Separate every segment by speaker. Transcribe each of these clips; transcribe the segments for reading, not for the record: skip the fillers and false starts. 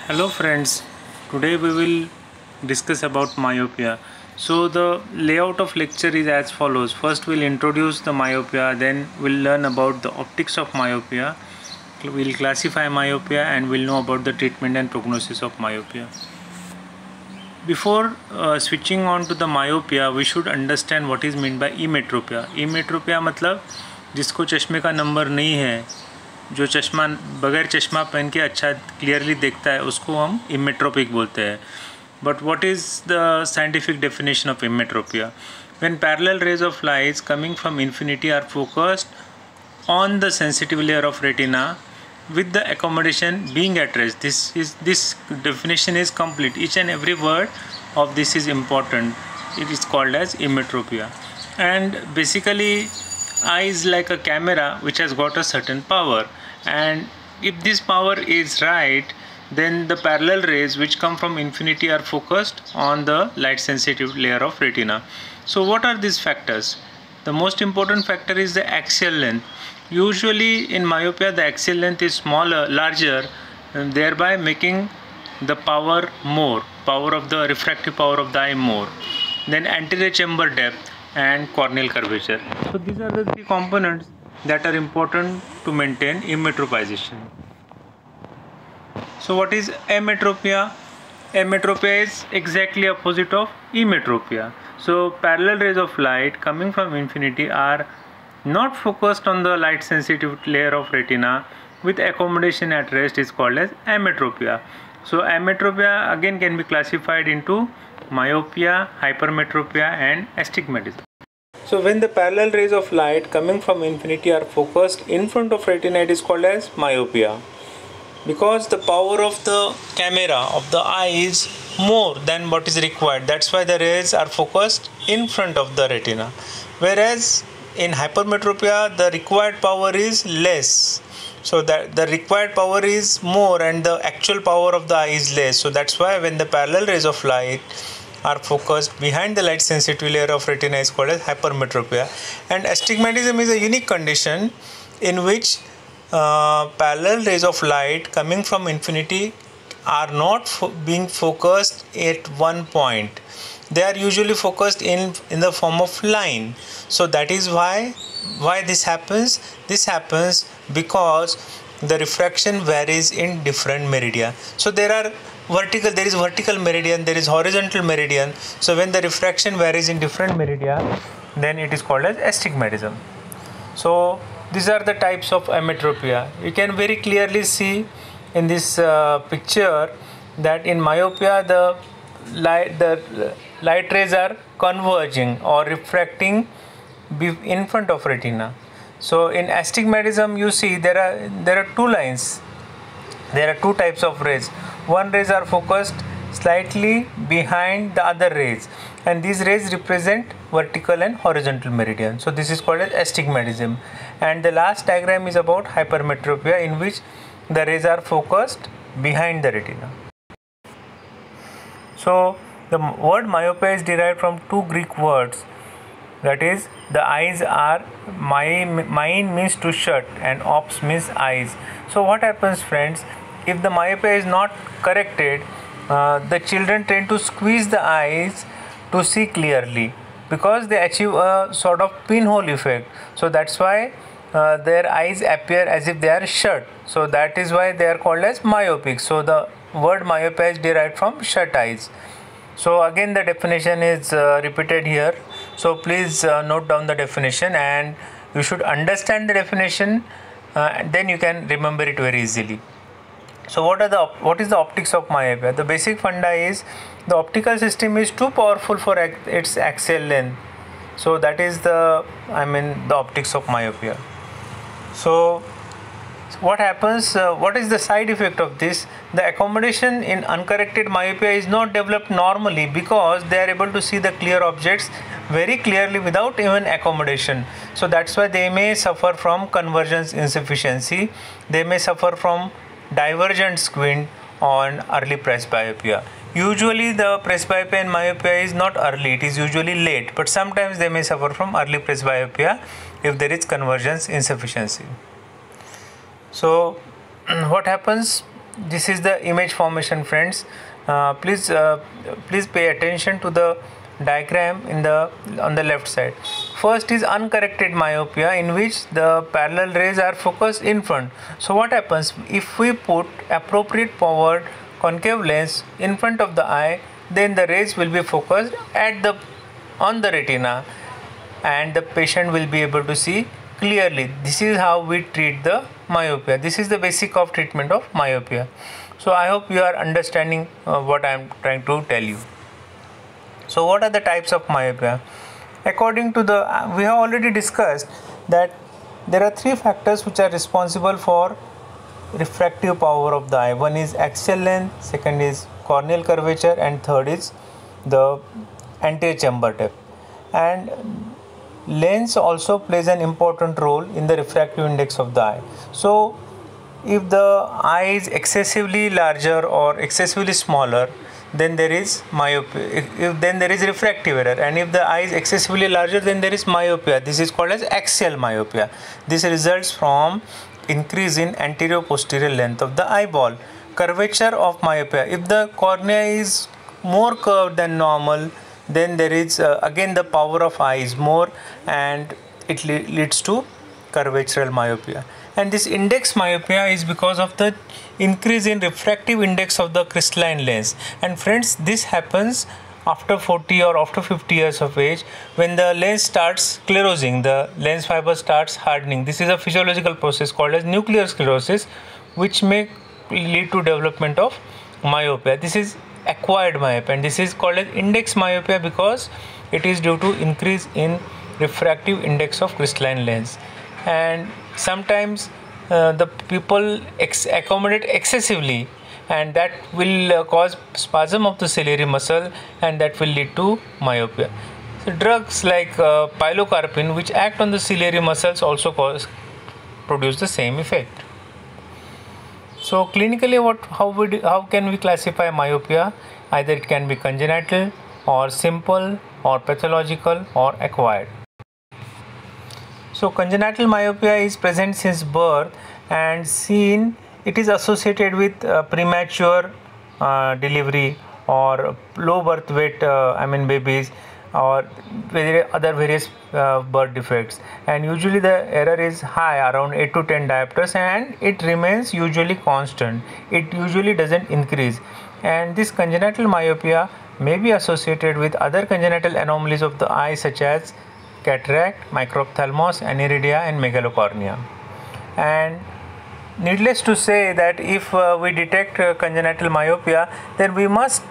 Speaker 1: Hello friends, today we will discuss about myopia. So the layout of lecture is as follows. First we'll introduce the myopia, then we'll learn about the optics of myopia, we'll classify myopia, and we'll know about the treatment and prognosis of myopia. Before switching on to the myopia, we should understand what is meant by emetropia. Emetropia मतलब जिसको चश्मे का number नहीं है, जो चश्मा बगैर चश्मा पहन के अच्छा क्लियरली देखता है, उसको हम इमेट्रोपिक बोलते हैं. But what is the scientific definition of emmetropia? When parallel rays of lights coming from infinity are focused on the sensitive layer of retina with the accommodation being at rest. This definition is complete. Each and every word of this is important. It is called as emetropia. And basically eye is like a camera which has got a certain power, and if this power is right, then the parallel rays which come from infinity are focused on the light sensitive layer of retina. So what are these factors? The most important factor is the axial length. Usually in myopia the axial length is larger, and thereby making the power of the refractive power of the eye more. Then anterior chamber depth and corneal curvature. So these are the three components that are important to maintain emetropization. So what is emetropia? Emetropia is exactly opposite of emetropia. So parallel rays of light coming from infinity are not focused on the light sensitive layer of retina with accommodation at rest is called as emetropia. So emetropia again can be classified into myopia, hypermetropia and astigmatism. So when the parallel rays of light coming from infinity are focused in front of retina, it is called as myopia, because the power of the camera of the eye is more than what is required. That's why the rays are focused in front of the retina. Whereas in hypermetropia the required power is less, so that the required power is more and the actual power of the eye is less. So that's why when the parallel rays of light are focused behind the light sensitive layer of retina is called as hypermetropia. And astigmatism is a unique condition in which parallel rays of light coming from infinity are not being focused at one point. They are usually focused in the form of line. So that is why this happens. This happens because the refraction varies in different meridian. So there is vertical meridian, there is horizontal meridian. So when the refraction varies in different meridian, then it is called as astigmatism. So these are the types of emetropia. You can very clearly see in this picture that in myopia the light rays are converging or refracting in front of retina. So in astigmatism you see there are two lines. There are two types of rays. One rays are focused slightly behind the other rays, and these rays represent vertical and horizontal meridian. So this is called as astigmatism. And the last diagram is about hypermetropia, in which the rays are focused behind the retina. So the word myopia is derived from two Greek words, that is, the eyes are myein means to shut and ops means eyes. So what happens, friends, if the myopia is not corrected, the children tend to squeeze the eyes to see clearly, because they achieve a sort of pinhole effect. So that's why their eyes appear as if they are shut. So that is why they are called as myopic. So the word myopia is derived from shut eyes. So again the definition is repeated here. So please note down the definition, and you should understand the definition, then you can remember it very easily. So what is the optics of myopia? The basic funda is the optical system is too powerful for its axial length. So that is the optics of myopia. So what happens, what is the side effect of this? The accommodation in uncorrected myopia is not developed normally, because they are able to see the clear objects very clearly without even accommodation. So that's why they may suffer from convergence insufficiency. They may suffer from divergent squint on early presbyopia. Usually the presbyopia in myopia is not early, it is usually late, but sometimes they may suffer from early presbyopia if there is convergence insufficiency. So what happens this is the image formation, friends. Please pay attention to the diagram on the left side. First is uncorrected myopia, in which the parallel rays are focused in front. So what happens if we put appropriate forward concave lens in front of the eye, then the rays will be focused on the retina, and the patient will be able to see clearly. This is how we treat the myopia. This is the basic of treatment of myopia. So I hope you are understanding what I am trying to tell you. So what are the types of myopia? According to we have already discussed that there are three factors which are responsible for refractive power of the eye. One is axial length, second is corneal curvature, and third is the anterior chamber depth. And lens also plays an important role in the refractive index of the eye. So if the eye is excessively larger or excessively smaller, then there is myopia. Then there is refractive error, and if the eye is excessively larger, then there is myopia. This is called as axial myopia. This results from increase in anterior posterior length of the eyeball. Curvature of myopia: if the cornea is more curved than normal, then there is again the power of eye is more, and it leads to curvatural myopia. And this index myopia is because of the increase in refractive index of the crystalline lens. And friends, this happens after 40 or after 50 years of age, when the lens starts sclerosing, the lens fiber starts hardening. This is a physiological process called as nuclear sclerosis, which may lead to development of myopia. This is acquired myopia, and this is called as index myopia because it is due to increase in refractive index of crystalline lens. And sometimes the people accommodate excessively, and that will cause spasm of the ciliary muscle, and that will lead to myopia. So drugs like pilocarpine, which act on the ciliary muscles, also produce the same effect. So clinically, how can we classify myopia? Either it can be congenital, or simple, or pathological, or acquired. So congenital myopia is present since birth, and it is associated with premature delivery or low birth weight babies, or various birth defects, and usually the error is high, around 8 to 10 diopters, and it remains usually constant. It usually doesn't increase, and this congenital myopia may be associated with other congenital anomalies of the eye, such as cataract, microphthalmos, aniridia, and megalocornea. And needless to say that if we detect congenital myopia, then we must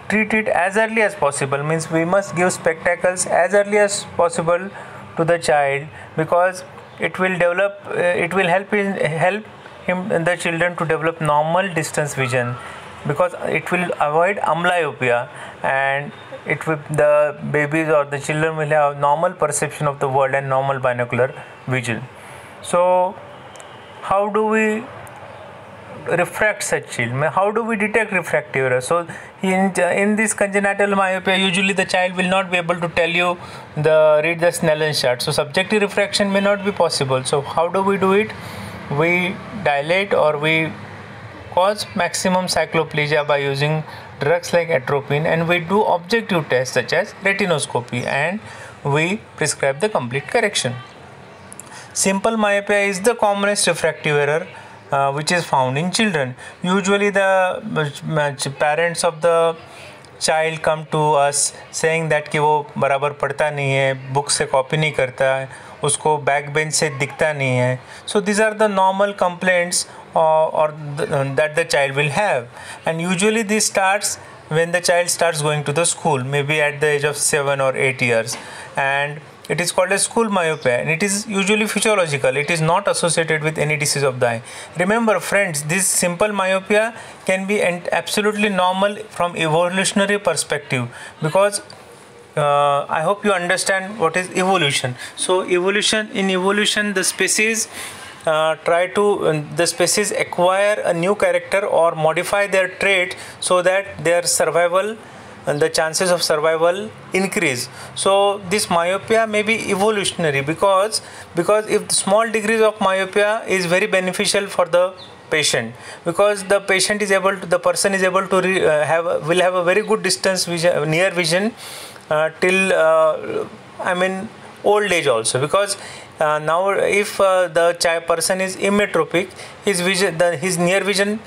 Speaker 1: treat it as early as possible. Means we must give spectacles as early as possible to the child, because it will help the children to develop normal distance vision, because it will avoid amblyopia, and the babies or the children will have normal perception of the world and normal binocular vision. So how do we refract such children? How do we detect refractive error? So in this congenital myopia, usually the child will not be able to tell you read the Snellen chart. So subjective refraction may not be possible. So how do we do it? We dilate, or we cause maximum cycloplegia by using drugs like atropine, and we do objective tests such as retinoscopy, and we prescribe the complete correction. Simple myopia is the commonest refractive error which is found in children. Usually the parents of the child come to us saying that कि वो बराबर पढ़ता नहीं है, book से copy नहीं करता है, उसको बैक बेंच से दिखता नहीं है. So these are the normal complaints that the child will have, and usually this starts when the child starts going to the school, maybe at the age of 7 or 8 years, and it is called a school myopia, and it is usually physiological. It is not associated with any disease of the eye. Remember friends, this simple myopia can be absolutely normal from evolutionary perspective, because I hope you understand what is evolution. So in evolution the species the species acquire a new character or modify their trait so that their survival and the chances of survival increase. So this myopia may be evolutionary, because if small degrees of myopia is very beneficial for the patient, because the person is able to will have a very good distance vision, near vision till old age also, because now if the person is emmetropic, his near vision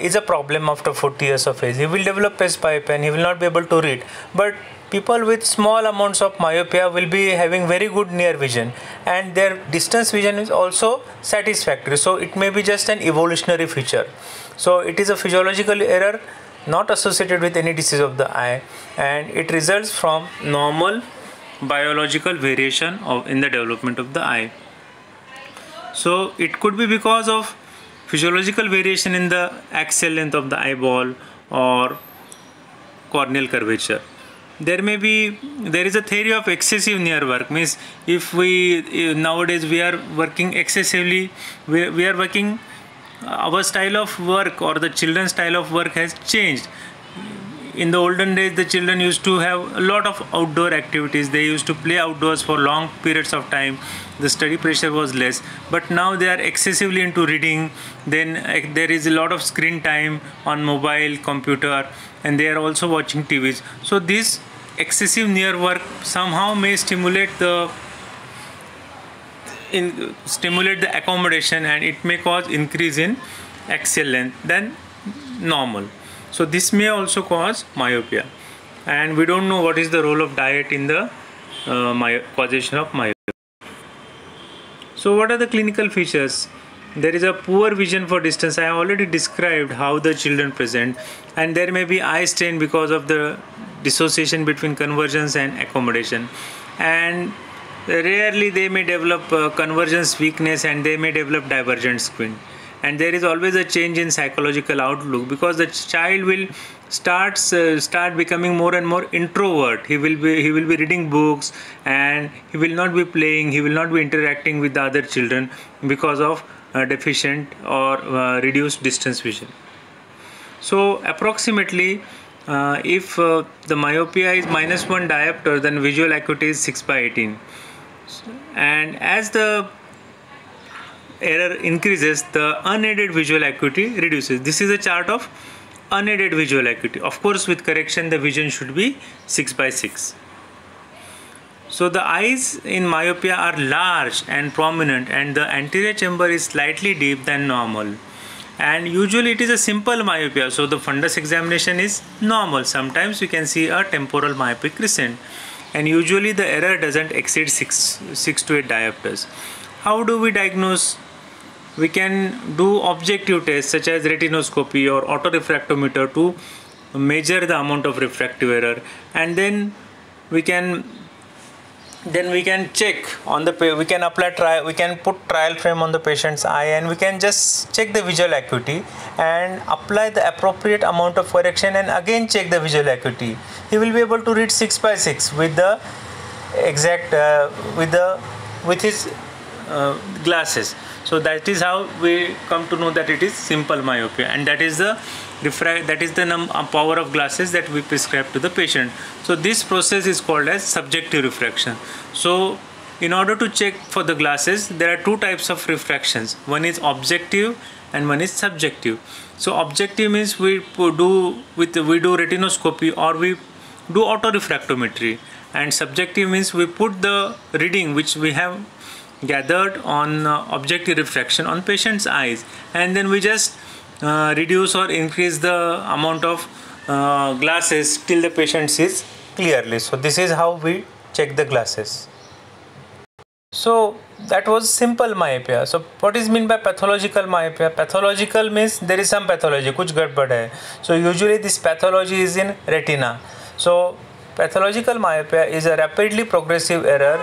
Speaker 1: is a problem after 40 years of age. He will develop presbyopia and he will not be able to read. But people with small amounts of myopia will be having very good near vision, and their distance vision is also satisfactory. So it may be just an evolutionary feature. So it is a physiological error not associated with any disease of the eye, and it results from normal biological variation in the development of the eye. So it could be because of physiological variation in the axial length of the eyeball or corneal curvature. There is a theory of excessive near work, means if nowadays we are working excessively, we are working, our style of work or the children's style of work has changed. In the olden days, the children used to have a lot of outdoor activities. They used to play outdoors for long periods of time. The study pressure was less. But now they are excessively into reading. Then there is a lot of screen time on mobile, computer, and they are also watching TVs. So this excessive near work somehow may stimulate the accommodation, and it may cause increase in axial length than normal. So this may also cause myopia, and we don't know what is the role of diet in the causation of myopia. So what are the clinical features? There is a poor vision for distance. I have already described how the children present, and there may be eye strain because of the dissociation between convergence and accommodation, and rarely they may develop convergence weakness, and they may develop divergent squint. And there is always a change in psychological outlook, because the child will start becoming more and more introvert. He will be reading books, and he will not be playing. He will not be interacting with the other children because of deficient or reduced distance vision. So approximately, if the myopia is -1 diopter, then visual acuity is 6/18, and as the error increases, the unaided visual acuity reduces. This is a chart of unaided visual acuity. Of course, with correction, the vision should be 6/6. So the eyes in myopia are large and prominent, and the anterior chamber is slightly deep than normal. And usually it is a simple myopia, so the fundus examination is normal. Sometimes we can see a temporal myopic crescent, and usually the error doesn't exceed 6 to 8 diopters. How do we diagnose? We can do objective tests such as retinoscopy or autorefractometer to measure the amount of refractive error, and then we can check on we can put trial frame on the patient's eye, and we can just check the visual acuity and apply the appropriate amount of correction, and again check the visual acuity. He will be able to read 6/6 with the exact with his glasses. So that is how we come to know that it is simple myopia, and that is the power of glasses that we prescribe to the patient. So this process is called as subjective refraction. So in order to check for the glasses, there are two types of refractions. One is objective and one is subjective. So objective means we do retinoscopy or we do autorefractometry, and subjective means we put the reading which we have gathered on objective refraction on patient's eyes, and then we just reduce or increase the amount of glasses till the patient sees clearly. So this is how we check the glasses. So that was simple myopia. So what is meant by pathological myopia? Pathological means there is some pathology, कुछ गड़बड़ है. So usually this pathology is in retina. So pathological myopia is a rapidly progressive error,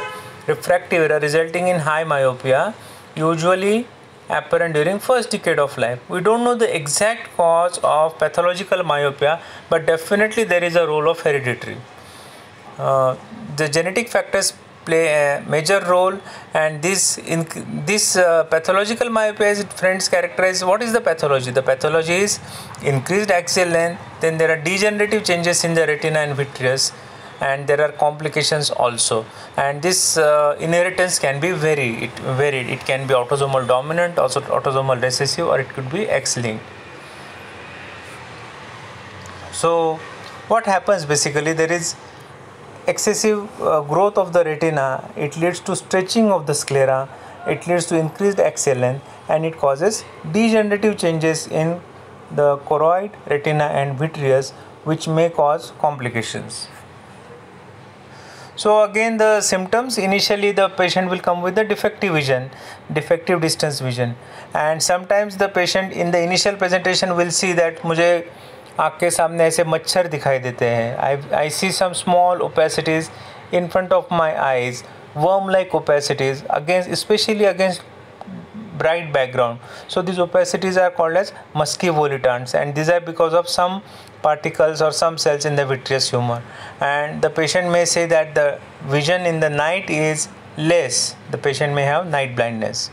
Speaker 1: refractive error resulting in high myopia, usually apparent during first decade of life. We don't know the exact cause of pathological myopia, but definitely there is a role of hereditary. The genetic factors play a major role, and this pathological myopia, as friends characterize, what is the pathology? The pathology is increased axial length, then there are degenerative changes in the retina and vitreous, and there are complications also. And this inheritance can be varied. It can be autosomal dominant, also autosomal recessive, or it could be X-linked. So what happens basically, there is excessive growth of the retina. It leads to stretching of the sclera, it leads to increased axial length, and it causes degenerative changes in the choroid, retina and vitreous, which may cause complications. So again, the symptoms, initially the patient will come with the defective vision, defective distance vision, and sometimes the patient in the initial presentation will see that मुझे आँख के सामने ऐसे मच्छर दिखाई देते हैं. I see some small opacities in front of my eyes, worm-like opacities, especially against bright background. So these opacities are called as musky volitants, and these are because of some particles or some cells in the vitreous humor. And the patient may say that the vision in the night is less. The patient may have night blindness.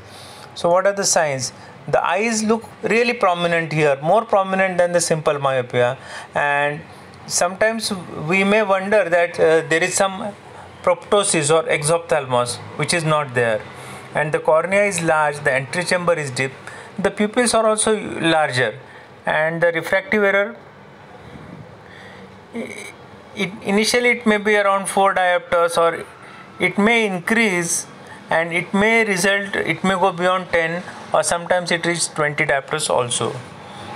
Speaker 1: So what are the signs? The eyes look really prominent here, more prominent than the simple myopia, and sometimes we may wonder that there is some proptosis or exophthalmos which is not there, and the cornea is large, the antechamber is deep, the pupils are also larger, and the refractive error, initially it may be around 4 diopters, or it may increase and it may go beyond 10, or sometimes it reaches 20 diopters also.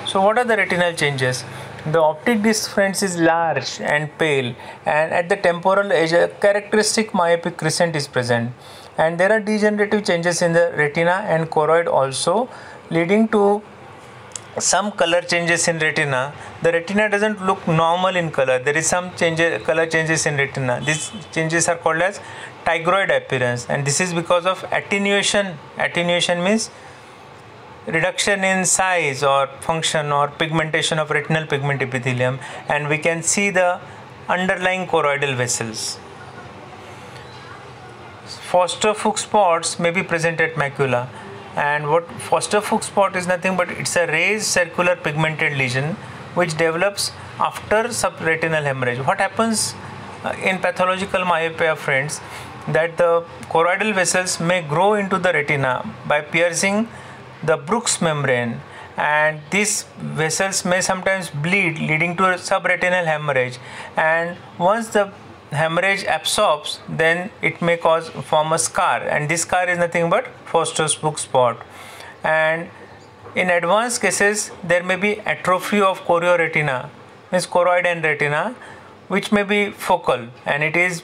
Speaker 1: So what are the retinal changes? The optic difference is large and pale, and at the temporal edge a characteristic myopic crescent is present, and there are degenerative changes in the retina and choroid also, leading to some color changes in retina. The retina doesn't look normal in color. There is some color changes in retina. These changes are called as tigroid appearance, and this is because of attenuation. Attenuation means reduction in size or function or pigmentation of retinal pigment epithelium, and we can see the underlying choroidal vessels. Foster-Fuchs spots may be present at macula, and what Foster-Fuchs spot is nothing but it's a raised circular pigmented lesion which develops after subretinal hemorrhage. What happens in pathological myopia, friends, that the choroidal vessels may grow into the retina by piercing the Bruch's membrane, and these vessels may sometimes bleed, leading to a subretinal hemorrhage, and once the hemorrhage absorbs, then it may form a scar, and this scar is nothing but Foster-Fuchs spot. And in advanced cases there may be atrophy of chorioretina, means choroid and retina, which may be focal, and it is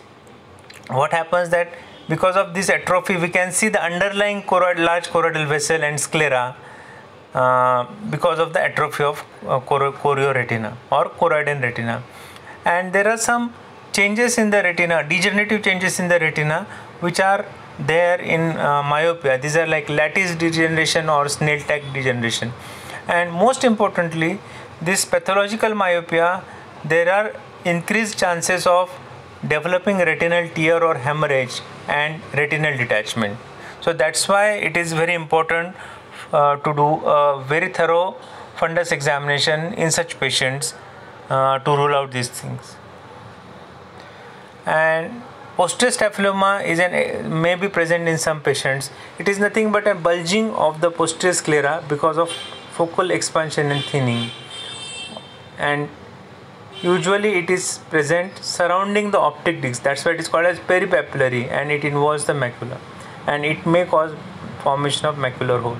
Speaker 1: what happens that because of this atrophy we can see the underlying large choroidal vessel and sclera because of the atrophy of chorioretina or choroid and retina. And there are some changes in the retina, degenerative changes in the retina, which are there in myopia. These are like lattice degeneration or snail tack degeneration. And most importantly, this pathological myopia, there are increased chances of developing retinal tear or hemorrhage and retinal detachment. So that's why it is very important to do a very thorough fundus examination in such patients to rule out these things. And posterior staphyloma may be present in some patients. It is nothing but a bulging of the posterior sclera because of focal expansion and thinning, and usually it is present surrounding the optic disc. That's why it is called as peripapillary, and it involves the macula, and it may cause formation of macular hole.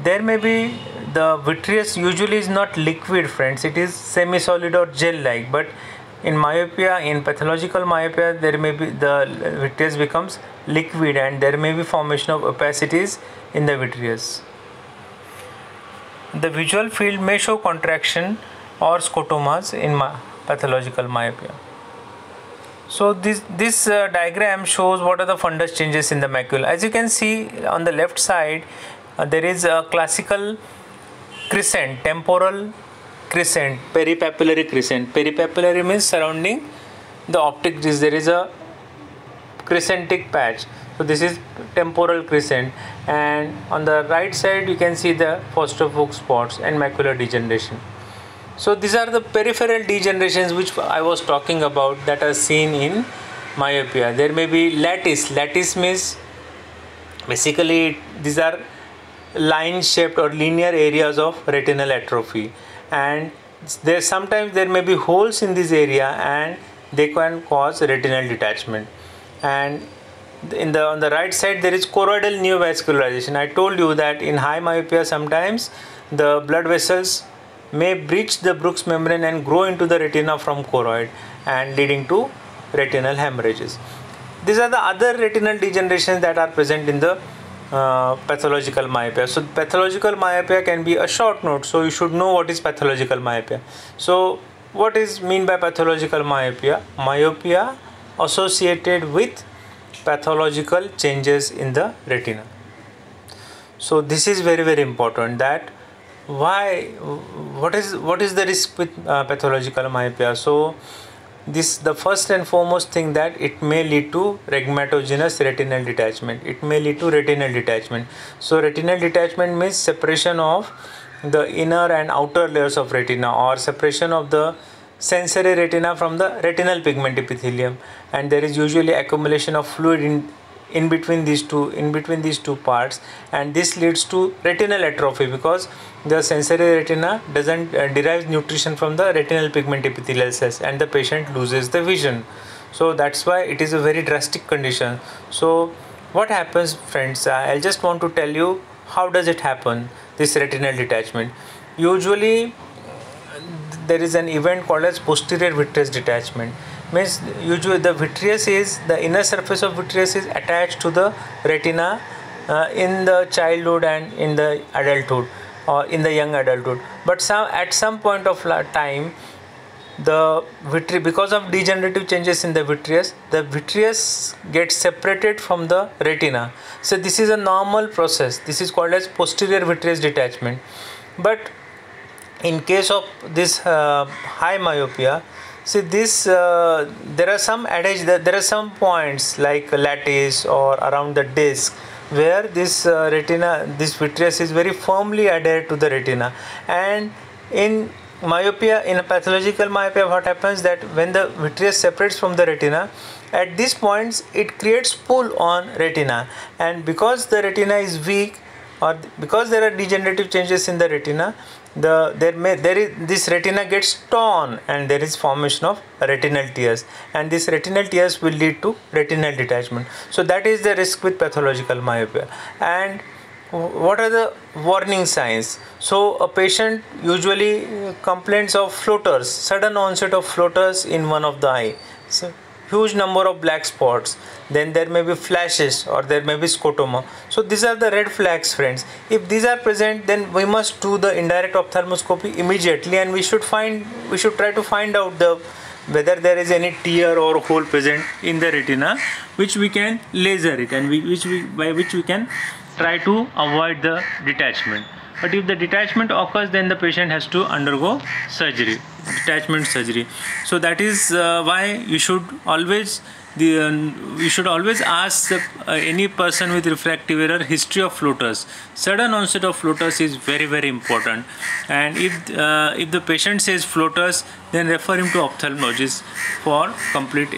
Speaker 1: There may be the vitreous usually is not liquid, friends. It is semi-solid or gel-like, but in myopia, in pathological myopia, there may be the vitreous becomes liquid, and there may be formation of opacities in the vitreous. The visual field may show contraction or scotomas in pathological myopia. So this diagram shows what are the fundus changes in the macula. As you can see on the left side, there is a classical crescent, temporal crescent, peripapillary crescent. Peripapillary means surrounding the optic disc there is a crescentic patch. So this is temporal crescent, and on the right side you can see the Foster-Fuchs spots and macular degeneration. So these are the peripheral degenerations which I was talking about that are seen in myopia. There may be lattice. Lattice means basically these are line shaped or linear areas of retinal atrophy, and sometimes there may be holes in this area and they can cause retinal detachment. And on the right side there is choroidal neovascularization. I told you that in high myopia sometimes the blood vessels may breach the Bruch's membrane and grow into the retina from choroid and leading to retinal hemorrhages. These are the other retinal degenerations that are present in the pathological myopia. So pathological myopia can be a short note, so you should know what is pathological myopia. So what is mean by pathological myopia? Myopia associated with pathological changes in the retina. So this is very, very important, that what is the risk with pathological myopia. So the first and foremost thing, that it may lead to rhegmatogenous retinal detachment. It may lead to retinal detachment. So retinal detachment means separation of the inner and outer layers of retina, or separation of the sensory retina from the retinal pigment epithelium, and there is usually accumulation of fluid in between these two parts, and this leads to retinal atrophy because the sensory retina doesn't derive nutrition from the retinal pigment epithelial cells, and the patient loses the vision. So that's why it is a very drastic condition. So what happens, friends? I just want to tell you how does it happen, this retinal detachment. Usually there is an event called as posterior vitreous detachment. Means usually the vitreous is, the inner surface of vitreous is attached to the retina in the childhood and in the adulthood, or in the young adulthood. But at some point of time, the vitreous, because of degenerative changes in the vitreous gets separated from the retina. So this is a normal process. This is called as posterior vitreous detachment. But in case of this high myopia, see this there are some there are some points like lattice or around the disc where this this vitreous is very firmly adhered to the retina. And in myopia, in a pathological myopia, what happens, that when the vitreous separates from the retina, at these points it creates pull on retina, and because the retina is weak, or because there are degenerative changes in the retina, this retina gets torn and there is formation of retinal tears, and these retinal tears will lead to retinal detachment. So that is the risk with pathological myopia. And what are the warning signs? So a patient usually complains of floaters, sudden onset of floaters in one of the eye. So huge number of black spots, then there may be flashes, or there may be scotoma. So these are the red flags, friends. If these are present, then we must do the indirect ophthalmoscopy immediately, and we should try to find out whether there is any tear or hole present in the retina, which we can laser it, and by which we can try to avoid the detachment. But if the detachment occurs, then the patient has to undergo surgery, detachment surgery. So that is why you should always ask any person with refractive error history of floaters. Sudden onset of floaters is very, very important. And if the patient says floaters, then refer him to ophthalmologist for complete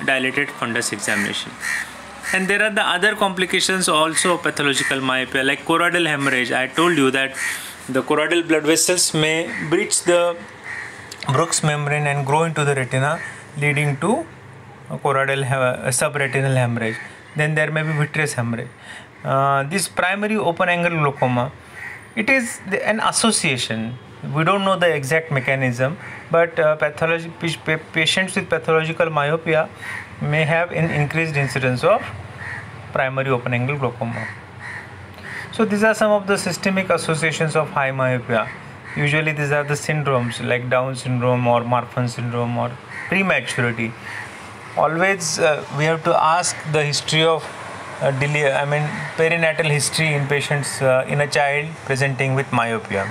Speaker 1: dilated fundus examination. And there are the other complications also of pathological myopia, like choroidal hemorrhage. I told you that the choroidal blood vessels may breach the Bruch's membrane and grow into the retina, leading to choroidal subretinal hemorrhage. Then there may be vitreous hemorrhage. This primary open angle glaucoma, it is an association. We don't know the exact mechanism, but patients with pathological myopia may have an increased incidence of primary open angle glaucoma. So these are some of the systemic associations of high myopia. Usually these are the syndromes like Down syndrome or Marfan syndrome or prematurity. Always we have to ask the history of perinatal history in patients, in a child presenting with myopia.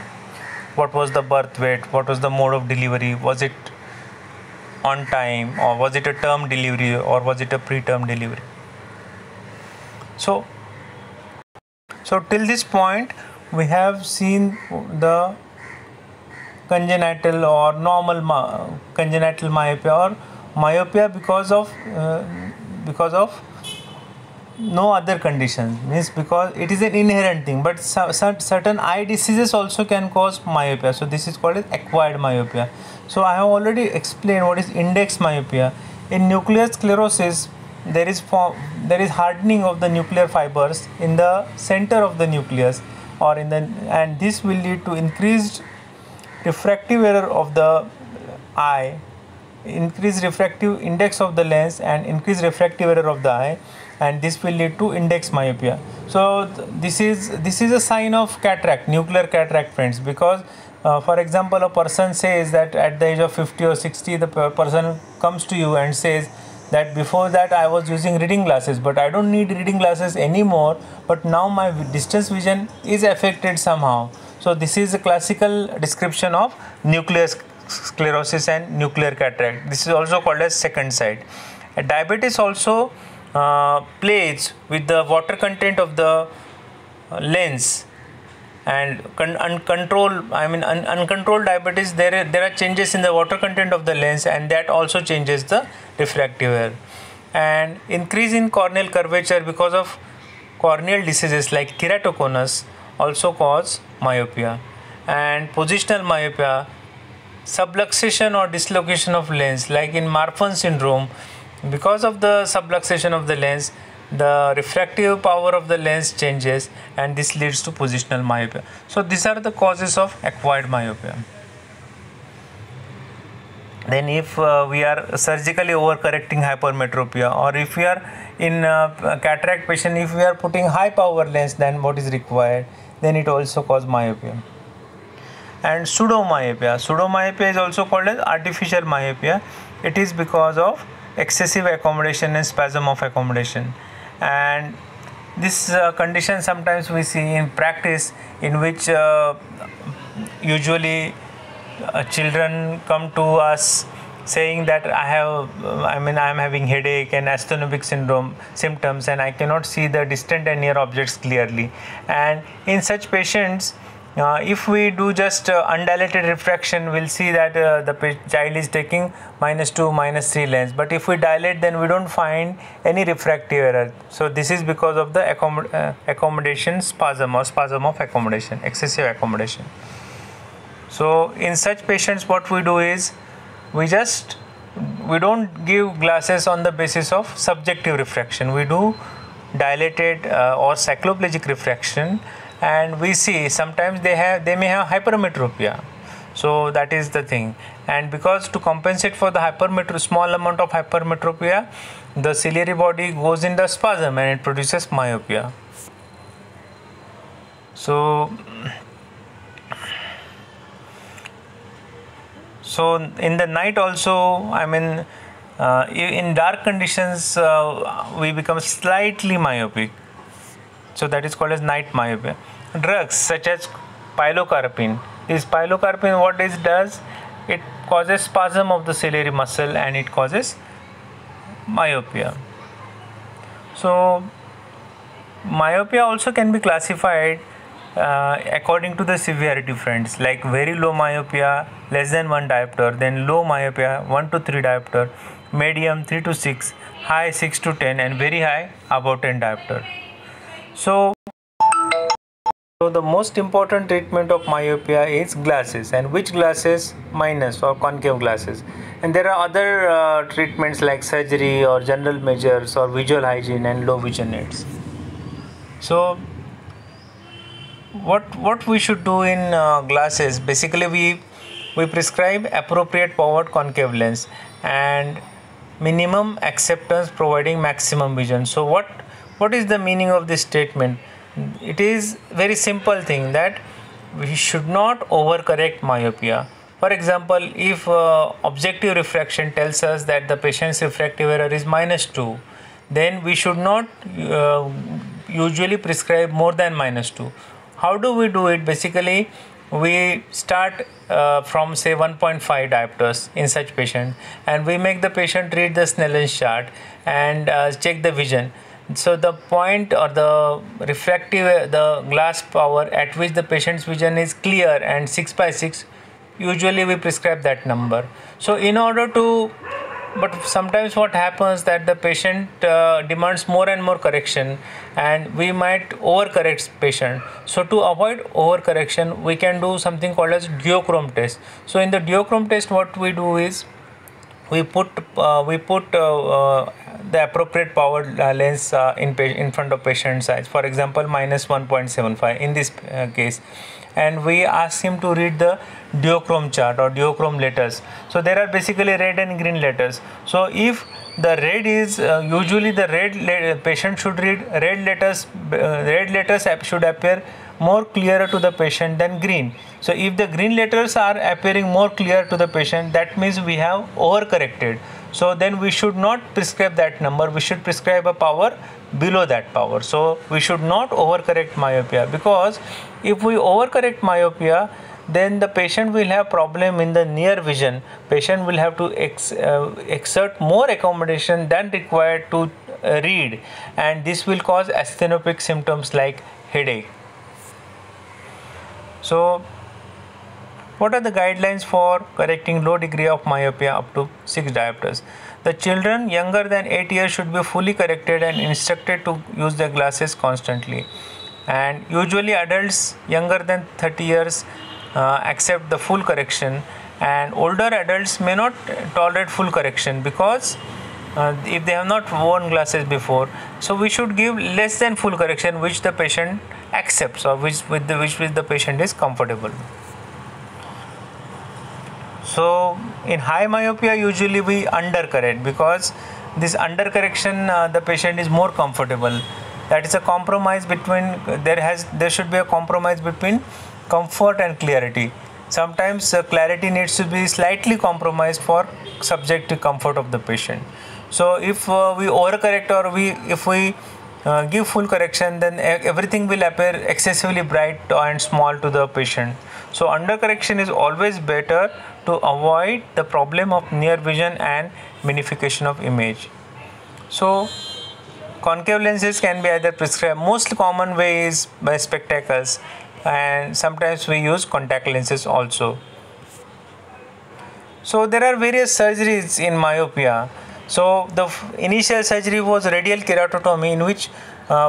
Speaker 1: What was the birth weight? What was the mode of delivery? Was it on time, or was it a term delivery, or was it a preterm delivery? So till this point we have seen the congenital or normal congenital myopia, or myopia because of no other conditions, means because it is an inherent thing, but certain eye diseases also can cause myopia. So this is called as acquired myopia. So I have already explained what is index myopia. In nuclear sclerosis, there is hardening of the nuclear fibers in the center of the nucleus, or and this will lead to increased refractive error of the eye, increased refractive index of the lens, and increased refractive error of the eye, and this will lead to index myopia. So this is a sign of cataract, nuclear cataract, friends, because for example, a person says that at the age of 50 or 60, the person comes to you and says that before that I was using reading glasses, but I don't need reading glasses anymore, but now my distance vision is affected somehow. So this is a classical description of nuclear sclerosis and nuclear cataract. This is also called as second sight. Diabetes also plays with the water content of the lens, and uncontrolled diabetes, there are changes in the water content of the lens, and that also changes the refractive error. And increase in corneal curvature because of corneal diseases like keratoconus also cause myopia. And positional myopia, subluxation or dislocation of lens, like in Marfan syndrome, because of the subluxation of the lens, the refractive power of the lens changes, and this leads to positional myopia. So these are the causes of acquired myopia. Then if we are surgically overcorrecting hypermetropia, or if we are in cataract patient, if we are putting high power lens than what is required, then it also causes myopia. And pseudomyopia is also called as artificial myopia. It is because of excessive accommodation and spasm of accommodation. And this condition sometimes we see in practice, in which usually children come to us saying that I am having headache and astronomic syndrome symptoms, and I cannot see the distant and near objects clearly. And in such patients, if we do just undilated refraction, we'll see that the child is taking -2, -3 lens. But if we dilate, then we don't find any refractive error. So this is because of the accommodation spasm, or spasm of accommodation, excessive accommodation. So in such patients, what we do is we don't give glasses on the basis of subjective refraction. We do dilated or cycloplegic refraction, and we see sometimes they may have hypermetropia. So that is the thing. And because to compensate for the small amount of hypermetropia, the ciliary body goes in the spasm and it produces myopia. So in the night also, in dark conditions, we become slightly myopic. So that is called as night myopia. Drugs such as pilocarpine. What it does, it causes spasm of the ciliary muscle and it causes myopia. So myopia also can be classified according to the severity, friends, like very low myopia, less than 1 diopter, then low myopia 1 to 3 diopter, medium 3 to 6, high 6 to 10, and very high above 10 diopter. So the most important treatment of myopia is glasses. And which glasses? Minus or concave glasses. And there are other treatments like surgery or general measures or visual hygiene and low vision aids. So what we should do in glasses, basically we prescribe appropriate powered concave lens and minimum acceptance providing maximum vision. So what is the meaning of this statement? It is very simple thing, that we should not overcorrect myopia. For example, if objective refraction tells us that the patient's refractive error is -2, then we should not usually prescribe more than -2. How do we do it? Basically, we start from say 1.5 diopters in such patient, and we make the patient read the Snellen's chart and check the vision. So the point or the refractive, the glass power at which the patient's vision is clear and 6 by 6, usually we prescribe that number. So in order to, but sometimes what happens that the patient demands more and more correction, and we might overcorrect patient. So to avoid overcorrection, we can do something called as duochrome test. So in the duochrome test, what we do is we put the appropriate power lens in front of patient's eyes, for example -1.75 in this case, and we ask him to read the duochrome chart or duochrome letters. So there are basically red and green letters. So if the red is usually the patient should read red letters. Red letters should appear more clearer to the patient than green. So if the green letters are appearing more clear to the patient, that means we have overcorrected. So then we should not prescribe that number. We should prescribe a power below that power. So we should not overcorrect myopia, because if we overcorrect myopia, then the patient will have problem in the near vision. Patient will have to exert more accommodation than required to read, and this will cause asthenopic symptoms like headache. So what are the guidelines for correcting low degree of myopia up to 6 diopters? The children younger than 8 years should be fully corrected and instructed to use their glasses constantly. And usually adults younger than 30 years accept the full correction, and older adults may not tolerate full correction because if they have not worn glasses before. So we should give less than full correction which the patient accepts, or which the patient is comfortable. So in high myopia usually we undercorrect, because this undercorrection the patient is more comfortable. That is a compromise between, there should be a compromise between comfort and clarity. Sometimes clarity needs to be slightly compromised for subjective comfort of the patient. So if we overcorrect, or if we give full correction, then everything will appear excessively bright and small to the patient. So undercorrection is always better to avoid the problem of near vision and magnification of image. So concave lenses can be either prescribed. Most common way is by spectacles, and sometimes we use contact lenses also. So there are various surgeries in myopia. So the initial surgery was radial keratotomy, in which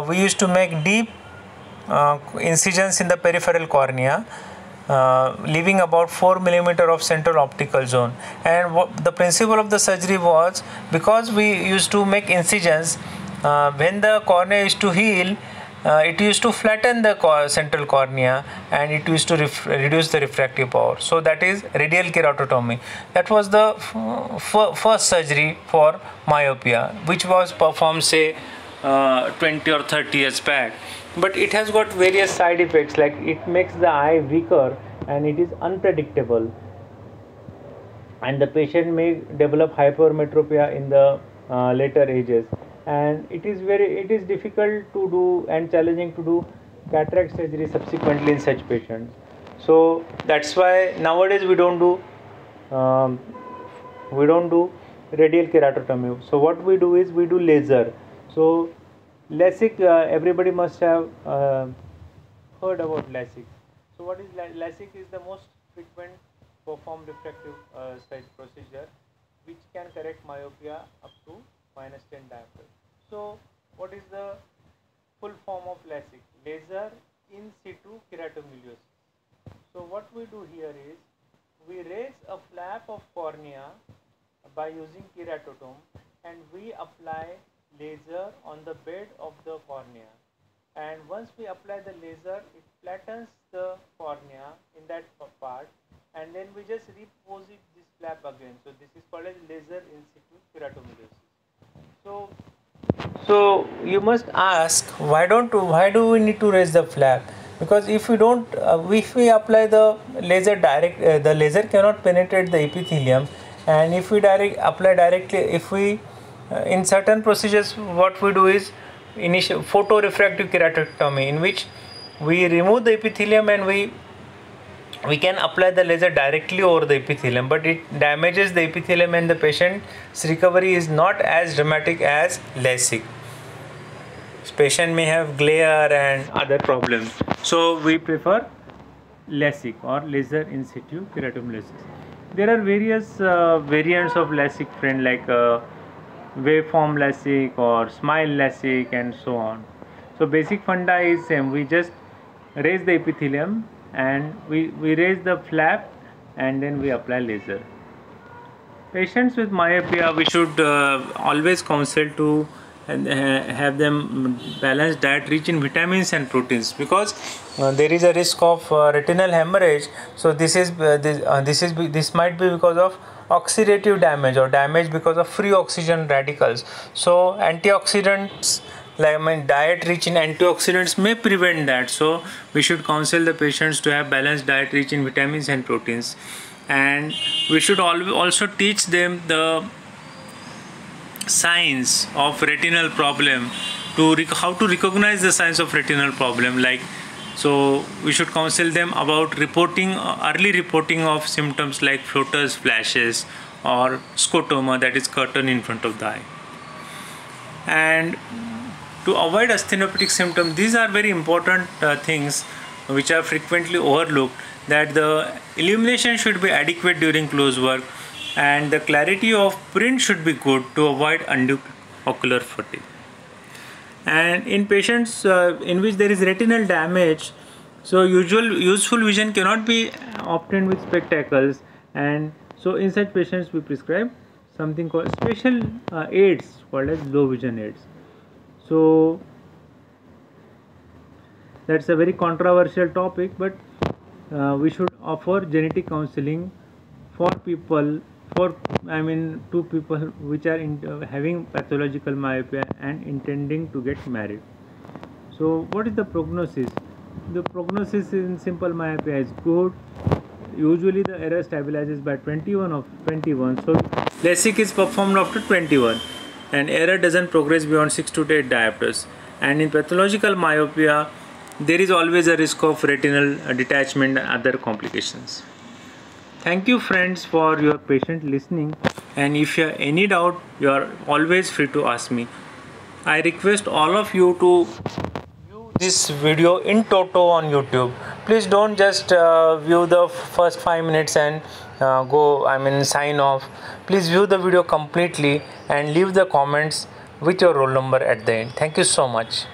Speaker 1: we used to make deep incisions in the peripheral cornea, leaving about 4 mm of central optical zone. And the principle of the surgery was, because we used to make incisions, when the cornea used to heal, it used to flatten the central cornea, and it used to reduce the refractive power. So that is radial keratotomy. That was the first surgery for myopia, which was performed say 20 or 30 years back. But it has got various side effects, like it makes the eye weaker and it is unpredictable, and the patient may develop hypermetropia in the later ages, and it is difficult to do and challenging to do cataract surgery subsequently in such patients. So that's why nowadays we don't do radial keratotomy. So what we do is we do laser. So LASIK, everybody must have heard about LASIK. So what is LASIK? Is the most frequent performed refractive procedure which can correct myopia up to -10 diopters. So what is the full form of LASIK? Laser in situ keratomiliosis. So what we do here is we raise a flap of cornea by using keratotome, and we apply laser on the bed of the cornea, and once we apply the laser, it flattens the cornea in that part, and then we just reposit this flap again. So this is called as laser in situ keratomiliosis. So you must ask, why do we need to raise the flap? Because if we don't, if we apply the laser direct, the laser cannot penetrate the epithelium, and if we apply directly, if we in certain procedures, what we do is initial photorefractive keratotomy, in which we remove the epithelium and we can apply the laser directly over the epithelium, but it damages the epithelium and the patient's recovery is not as dramatic as LASIK. Patient may have glare and other problems, so we prefer LASIK or laser in situ keratomyosis. There are various variants of LASIK, friend, like waveform LASIK or smile LASIK and so on. So basic funda is same. We just raise the epithelium and we raise the flap and then we apply laser. Patients with myopia, we should always counsel to have them balanced diet rich in vitamins and proteins, because there is a risk of retinal hemorrhage. So this might be because of oxidative damage or damage because of free oxygen radicals. So antioxidants, like diet rich in antioxidants may prevent that. So we should counsel the patients to have balanced diet rich in vitamins and proteins, and we should also teach them the signs of retinal problem, to how to recognize the signs of retinal problem. Like, so we should counsel them about reporting, early reporting of symptoms like floaters, flashes, or scotoma, that is curtain in front of the eye. And to avoid asthenopathic symptoms, these are very important things which are frequently overlooked, that the illumination should be adequate during close work and the clarity of print should be good to avoid undue ocular fatigue. And in patients in which there is retinal damage, so useful vision cannot be obtained with spectacles, and so in such patients we prescribe something called special aids called as low vision aids. So that's a very controversial topic, but we should offer genetic counseling for people, to people which are having pathological myopia and intending to get married. So what is the prognosis? The prognosis in simple myopia is good. Usually the error stabilizes by 21. So LASIK is performed after 21 and error doesn't progress beyond 6 to 8 diopters. And in pathological myopia, there is always a risk of retinal detachment and other complications. Thank you, friends, for your patient listening, and if you have any doubt, you are always free to ask me. I request all of you to view this video in toto on YouTube. Please don't just view the first 5 minutes and sign off. Please view the video completely and leave the comments with your roll number at the end. Thank you so much.